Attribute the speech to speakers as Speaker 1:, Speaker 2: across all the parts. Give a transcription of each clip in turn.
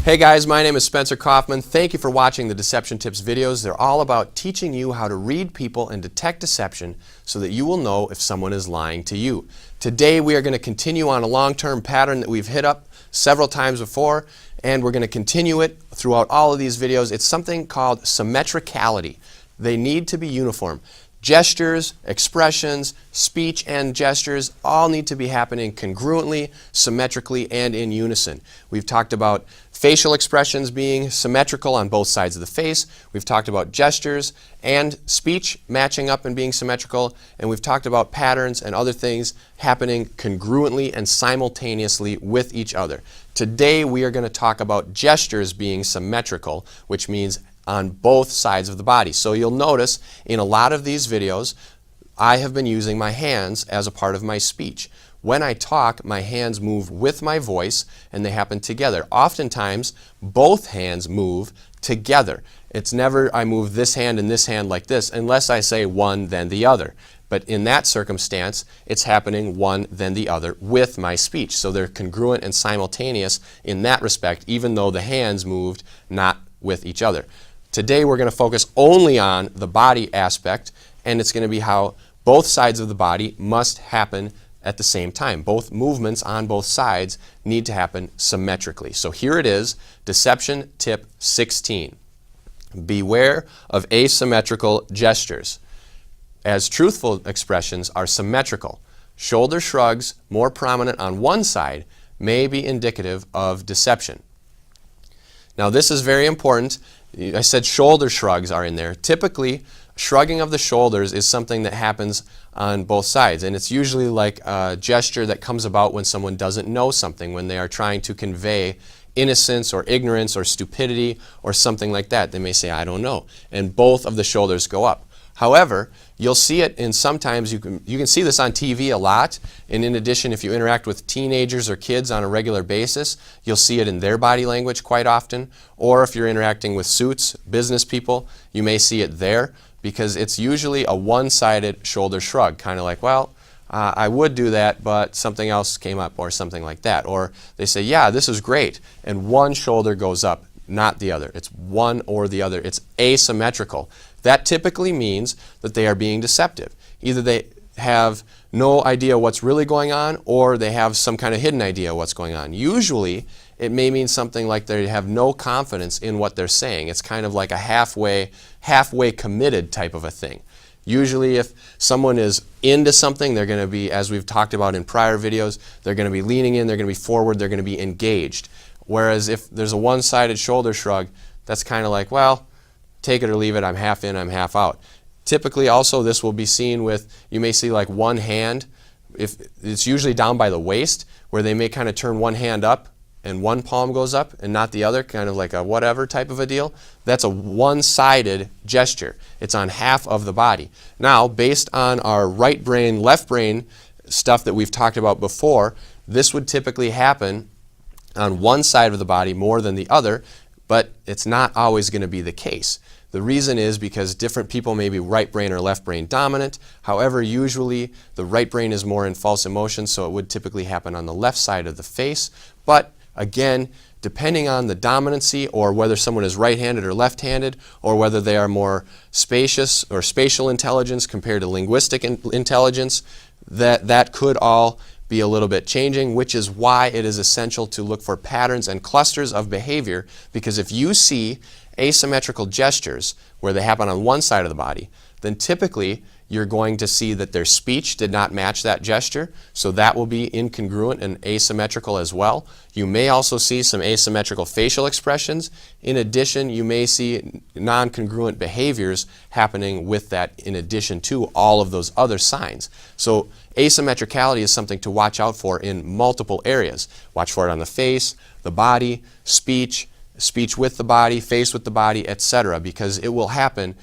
Speaker 1: Hey guys, my name is Spencer Kaufman. Thank you for watching the Deception Tips videos. They're all about teaching you how to read people and detect deception so that you will know if someone is lying to you. Today we are going to continue on a long-term pattern that we've hit up several times before, and we're going to continue it throughout all of these videos. It's something called symmetricality. They need to be uniform. Gestures, expressions, speech, and gestures all need to be happening congruently, symmetrically, and in unison. We've talked about facial expressions being symmetrical on both sides of the face. We've talked about gestures and speech matching up and being symmetrical. And we've talked about patterns and other things happening congruently and simultaneously with each other. Today we are going to talk about gestures being symmetrical, which means on both sides of the body. So you'll notice in a lot of these videos I have been using my hands as a part of my speech. When I talk, my hands move with my voice and they happen together. Oftentimes both hands move together. It's never I move this hand and this hand like this unless I say one then the other. But in that circumstance, it's happening one then the other with my speech. So they're congruent and simultaneous in that respect, even though the hands moved not with each other. Today we're going to focus only on the body aspect, and it's going to be how both sides of the body must happen at the same time. Both movements on both sides need to happen symmetrically. So here it is, Deception Tip 16. Beware of asymmetrical gestures, as truthful expressions are symmetrical. Shoulder shrugs more prominent on one side may be indicative of deception. Now this is very important. I said shoulder shrugs are in there. Typically, shrugging of the shoulders is something that happens on both sides, and it's usually like a gesture that comes about when someone doesn't know something, when they are trying to convey innocence or ignorance or stupidity or something like that. They may say, I don't know, and both of the shoulders go up. However, you'll see it in sometimes, you can see this on TV a lot, and in addition, if you interact with teenagers or kids on a regular basis, you'll see it in their body language quite often, or if you're interacting with suits, business people, you may see it there, because it's usually a one-sided shoulder shrug, kind of like, well, I would do that, but something else came up, or something like that. Or they say, yeah, this is great, and one shoulder goes up, not the other. It's one or the other. It's asymmetrical. That typically means that they are being deceptive. Either they have no idea what's really going on, or they have some kind of hidden idea of what's going on. Usually, it may mean something like they have no confidence in what they're saying. It's kind of like a halfway committed type of a thing. Usually, if someone is into something, they're going to be, as we've talked about in prior videos, they're going to be leaning in, they're going to be forward, they're going to be engaged. Whereas if there's a one-sided shoulder shrug, that's kind of like, well, take it or leave it, I'm half in, I'm half out. Typically also this will be seen with, you may see like one hand, if it's usually down by the waist, where they may kind of turn one hand up and one palm goes up and not the other, kind of like a whatever type of a deal. That's a one-sided gesture. It's on half of the body. Now, based on our right brain, left brain stuff that we've talked about before, this would typically happen on one side of the body more than the other, but it's not always going to be the case. The reason is because different people may be right brain or left brain dominant. However, usually the right brain is more in false emotion, so it would typically happen on the left side of the face. But again, depending on the dominancy, or whether someone is right-handed or left-handed, or whether they are more spacious or spatial intelligence compared to linguistic intelligence, that could all be a little bit changing, which is why it is essential to look for patterns and clusters of behavior, because if you see asymmetrical gestures where they happen on one side of the body, then typically you're going to see that their speech did not match that gesture, so that will be incongruent and asymmetrical as well. You may also see some asymmetrical facial expressions. In addition, you may see non-congruent behaviors happening with that in addition to all of those other signs. So asymmetricality is something to watch out for in multiple areas. Watch for it on the face, the body, speech, speech with the body, face with the body, etc., because it will happen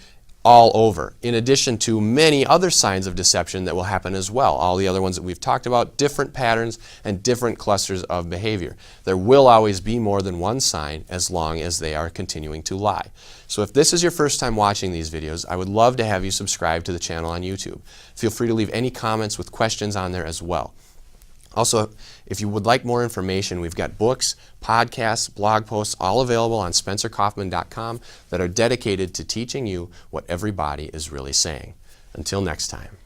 Speaker 1: all over, in addition to many other signs of deception that will happen as well. All the other ones that we've talked about, different patterns and different clusters of behavior. There will always be more than one sign as long as they are continuing to lie. So if this is your first time watching these videos, I would love to have you subscribe to the channel on YouTube. Feel free to leave any comments with questions on there as well. Also, if you would like more information, we've got books, podcasts, blog posts, all available on spencerkaufman.com that are dedicated to teaching you what everybody is really saying. Until next time.